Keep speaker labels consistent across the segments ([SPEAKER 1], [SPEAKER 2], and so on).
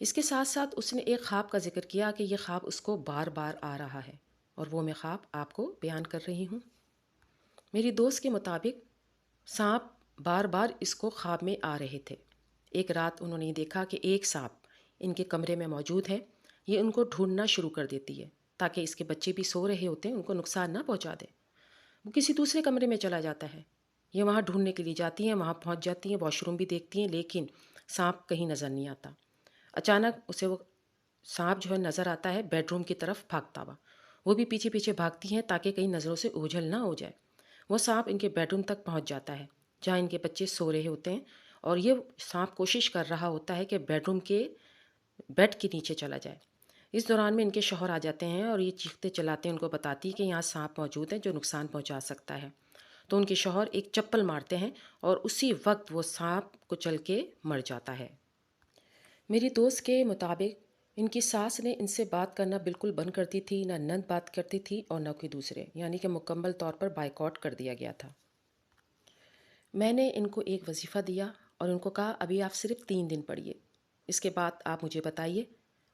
[SPEAKER 1] اس کے ساتھ ساتھ اس نے ایک خواب کا ذکر کیا کہ یہ خواب اس کو بار بار آ رہا ہے، اور وہ میں خواب آپ کو بیان کر رہی ہوں۔ میری دوست کے مطابق سانپ بار بار اس کو خواب میں آ رہے تھے۔ ایک رات انہوں نے دیکھا کہ ایک سانپ ان کے کمرے میں موجود ہے۔ یہ ان کو ڈھونڈنا شروع کر دیتی ہے تاکہ اس کے بچے بھی سو رہے ہوتے ہیں ان کو نقصان نہ پہنچا دے۔ وہ کسی دوسرے کمرے میں چلا جاتا ہے۔ یہ وہاں ڈھونڈنے کے لیے جاتی ہیں، وہاں پہنچ جاتی ہیں، واش روم بھی دیکھتی ہیں، لیکن سانپ کہیں نظر نہیں آتا۔ اچانک اسے وہ سانپ جو ہے نظر آتا ہے بیڈ روم کی طرف بھاگتا ہوا۔ وہ بھی پیچھے پیچھے بھاگتی ہیں تاکہ کہیں نظروں سے اوجھل نہ ہو جائے۔ وہ سانپ ان کے بیڈ روم تک پہنچ جاتا ہے جہاں ان کے بچے سو رہے ہوتے ہیں، اور یہ سانپ کوشش کر رہا ہوتا ہے کہ بیڈ روم کے بیڈ کے نیچے چلا جائے۔ اس دوران میں ان کے شوہر آ جاتے ہیں اور یہ چیختے چلاتے ہیں ان کو بتاتی کہ یہاں سانپ موجود ہے جو نقصان پہنچا سکتا ہے۔ تو ان کے شوہر ایک چپل مارتے ہیں اور اسی وقت وہ سانپ کچل کے مر جاتا ہے۔ میری دوست کے مطابق ان کی ساس نے ان سے بات کرنا بالکل بند کر دی تھی، نہ نند بات کرتی تھی اور نہ کوئی دوسرے، یعنی کہ مکمل طور پر بائیکاٹ کر دیا گیا تھا۔ میں نے ان کو ایک وظیفہ دیا اور ان کو کہا ابھی آپ صرف 3 دن پڑھیے، اس کے بعد آپ مجھے بتائیے۔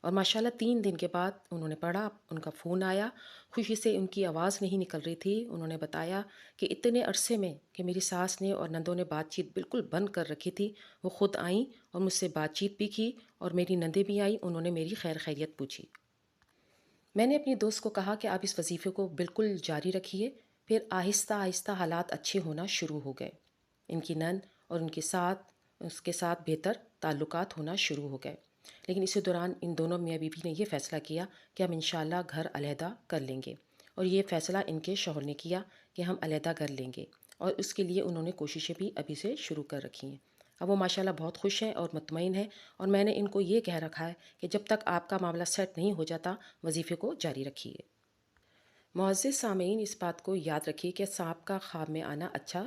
[SPEAKER 1] اور ماشاءاللہ 3 دن کے بعد انہوں نے پڑھا، ان کا فون آیا، خوشی سے ان کی آواز نہیں نکل رہی تھی۔ انہوں نے بتایا کہ اتنے عرصے میں کہ میری ساس نے اور نندوں نے بات چیت بالکل بند کر رکھی تھی، وہ خود آئیں اور مجھ سے بات چیت بھی کی، اور میری نندیں بھی آئیں، انہوں نے میری خیر خیریت پوچھی۔ میں نے اپنی دوست کو کہا کہ آپ اس وظیفے کو بالکل جاری رکھیے۔ پھر آہستہ آہستہ حالات اچھے ہونا شروع ہو گئے۔ ان کی نند اور اس کے ساتھ بہتر تعلقات ہونا شروع ہو گئے، لیکن اسی دوران ان دونوں میاں بیوی نے یہ فیصلہ کیا کہ ہم انشاءاللہ گھر علیحدہ کر لیں گے، اور یہ فیصلہ ان کے شوہر نے کیا کہ ہم علیحدہ کر لیں گے، اور اس کے لیے انہوں نے کوششیں بھی ابھی سے شروع کر رکھی ہیں۔ اب وہ ماشاءاللہ بہت خوش ہیں اور مطمئن ہیں، اور میں نے ان کو یہ کہہ رکھا ہے کہ جب تک آپ کا معاملہ سیٹ نہیں ہو جاتا وظیفے کو جاری رکھیے۔ معزز سامعین، اس بات کو یاد رکھیے کہ سانپ کا خواب میں آنا اچھا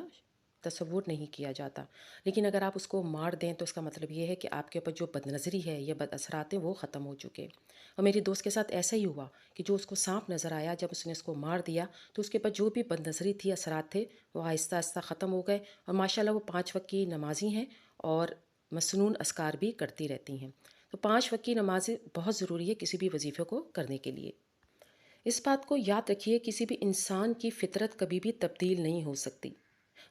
[SPEAKER 1] تصور نہیں کیا جاتا، لیکن اگر آپ اس کو مار دیں تو اس کا مطلب یہ ہے کہ آپ کے اوپر جو بد نظری ہے یا بد اثرات ہیں وہ ختم ہو چکے۔ اور میری دوست کے ساتھ ایسا ہی ہوا کہ جو اس کو سانپ نظر آیا، جب اس نے اس کو مار دیا تو اس کے اوپر جو بھی بد نظری تھی، اثرات تھے، وہ آہستہ آہستہ ختم ہو گئے، اور ماشاءاللہ وہ 5 وقت کی نمازی ہیں اور مسنون اذکار بھی کرتی رہتی ہیں۔ تو 5 وقت کی نماز بہت ضروری ہے کسی بھی وظیفے کو کرنے کے لیے۔ اس بات کو یاد رکھیے، کسی بھی انسان کی فطرت کبھی بھی تبدیل نہیں ہو سکتی۔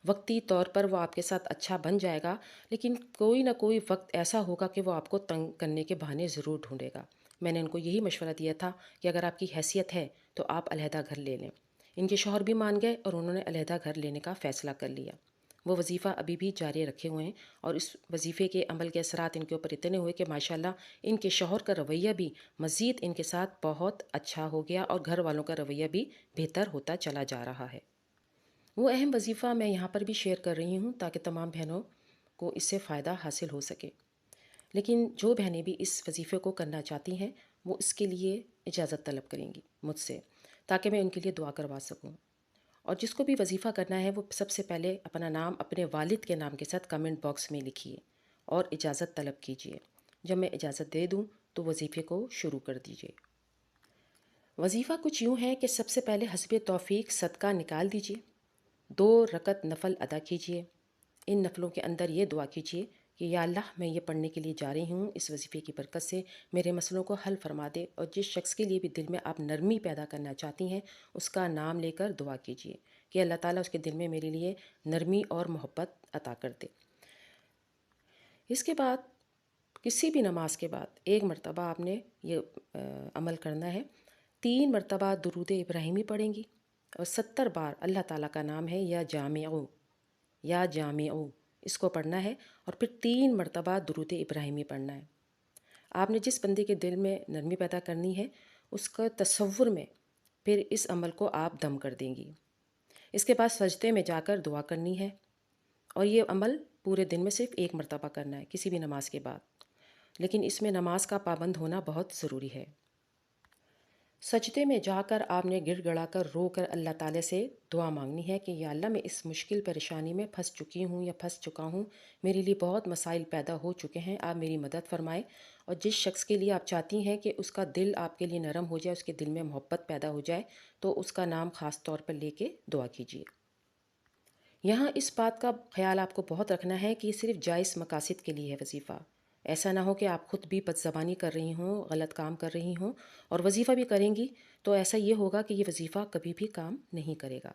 [SPEAKER 1] وقتی طور پر وہ آپ کے ساتھ اچھا بن جائے گا، لیکن کوئی نہ کوئی وقت ایسا ہوگا کہ وہ آپ کو تنگ کرنے کے بہانے ضرور ڈھونڈے گا۔ میں نے ان کو یہی مشورہ دیا تھا کہ اگر آپ کی حیثیت ہے تو آپ علیحدہ گھر لے لیں۔ ان کے شوہر بھی مان گئے اور انہوں نے علیحدہ گھر لینے کا فیصلہ کر لیا۔ وہ وظیفہ ابھی بھی جاری رکھے ہوئے ہیں، اور اس وظیفے کے عمل کے اثرات ان کے اوپر اتنے ہوئے کہ ماشاءاللہ ان کے شوہر کا رویہ بھی مزید ان کے ساتھ بہت اچھا ہو گیا، اور گھر والوں کا رویہ بھی بہتر ہوتا چلا جا رہا ہے۔ وہ اہم وظیفہ میں یہاں پر بھی شیئر کر رہی ہوں تاکہ تمام بہنوں کو اس سے فائدہ حاصل ہو سکے، لیکن جو بہنیں بھی اس وظیفے کو کرنا چاہتی ہیں وہ اس کے لیے اجازت طلب کریں گی مجھ سے، تاکہ میں ان کے لیے دعا کروا سکوں۔ اور جس کو بھی وظیفہ کرنا ہے وہ سب سے پہلے اپنا نام اپنے والد کے نام کے ساتھ کمنٹ باکس میں لکھیے اور اجازت طلب کیجیے۔ جب میں اجازت دے دوں تو وظیفے کو شروع کر دیجیے۔ وظیفہ کچھ یوں ہے کہ سب سے پہلے حسب توفیق صدقہ نکال دیجیے، 2 رکعت نفل ادا کیجیے۔ ان نفلوں کے اندر یہ دعا کیجیے کہ یا اللہ، میں یہ پڑھنے کے لیے جا رہی ہوں، اس وظیفے کی برکت سے میرے مسئلوں کو حل فرما دے، اور جس شخص کے لیے بھی دل میں آپ نرمی پیدا کرنا چاہتی ہیں اس کا نام لے کر دعا کیجیے کہ اللہ تعالیٰ اس کے دل میں میرے لیے نرمی اور محبت عطا کر دے۔ اس کے بعد کسی بھی نماز کے بعد 1 مرتبہ آپ نے یہ عمل کرنا ہے۔ 3 مرتبہ درود ابراہیمی پڑھیں گی، اور 70 بار اللہ تعالیٰ کا نام ہے یا جامعو، یا جامعو، اس کو پڑھنا ہے، اور پھر 3 مرتبہ درود ابراہیمی پڑھنا ہے۔ آپ نے جس بندے کے دل میں نرمی پیدا کرنی ہے اس کا تصور میں پھر اس عمل کو آپ دم کر دیں گی۔ اس کے بعد سجدے میں جا کر دعا کرنی ہے، اور یہ عمل پورے دن میں صرف 1 مرتبہ کرنا ہے کسی بھی نماز کے بعد، لیکن اس میں نماز کا پابند ہونا بہت ضروری ہے۔ سجدے میں جا کر آپ نے گڑ گڑا کر رو کر اللہ تعالیٰ سے دعا مانگنی ہے کہ یا اللہ، میں اس مشکل پریشانی میں پھنس چکی ہوں یا پھنس چکا ہوں، میرے لیے بہت مسائل پیدا ہو چکے ہیں، آپ میری مدد فرمائیں، اور جس شخص کے لیے آپ چاہتی ہیں کہ اس کا دل آپ کے لیے نرم ہو جائے، اس کے دل میں محبت پیدا ہو جائے، تو اس کا نام خاص طور پر لے کے دعا کیجیے۔ یہاں اس بات کا خیال آپ کو بہت رکھنا ہے کہ یہ صرف جائز مقاصد کے لیے ہے وظیفہ، ایسا نہ ہو کہ آپ خود بھی بدزبانی کر رہی ہوں، غلط کام کر رہی ہوں اور وظیفہ بھی کریں گی، تو ایسا یہ ہوگا کہ یہ وظیفہ کبھی بھی کام نہیں کرے گا۔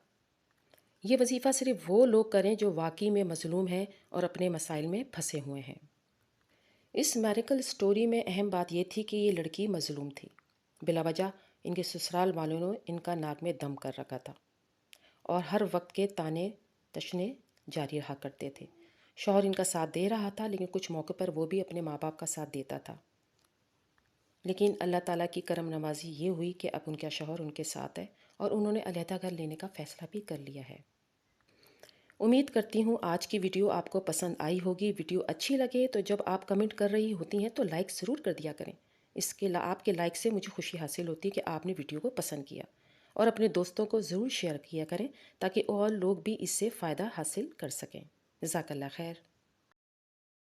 [SPEAKER 1] یہ وظیفہ صرف وہ لوگ کریں جو واقعی میں مظلوم ہیں اور اپنے مسائل میں پھنسے ہوئے ہیں۔ اس میریکل سٹوری میں اہم بات یہ تھی کہ یہ لڑکی مظلوم تھی۔ بلا وجہ ان کے سسرال والوں نے ان کا ناک میں دم کر رکھا تھا اور ہر وقت کے تانے تشنے جاری رہا کرتے تھے۔ شوہر ان کا ساتھ دے رہا تھا، لیکن کچھ موقع پر وہ بھی اپنے ماں باپ کا ساتھ دیتا تھا۔ لیکن اللہ تعالیٰ کی کرم نوازی یہ ہوئی کہ اب ان کا شوہر ان کے ساتھ ہے اور انہوں نے علیحدہ گھر لینے کا فیصلہ بھی کر لیا ہے۔ امید کرتی ہوں آج کی ویڈیو آپ کو پسند آئی ہوگی۔ ویڈیو اچھی لگے تو جب آپ کمنٹ کر رہی ہوتی ہیں تو لائک ضرور کر دیا کریں۔ آپ کے لائک سے مجھے خوشی حاصل ہوتی ہے کہ آپ نے ویڈیو کو پسند کیا، اور اپنے دوستوں کو ضرور شیئر کیا کریں تاکہ اور لوگ بھی اس سے فائدہ حاصل کر سکیں۔ جزاک اللہ خیر۔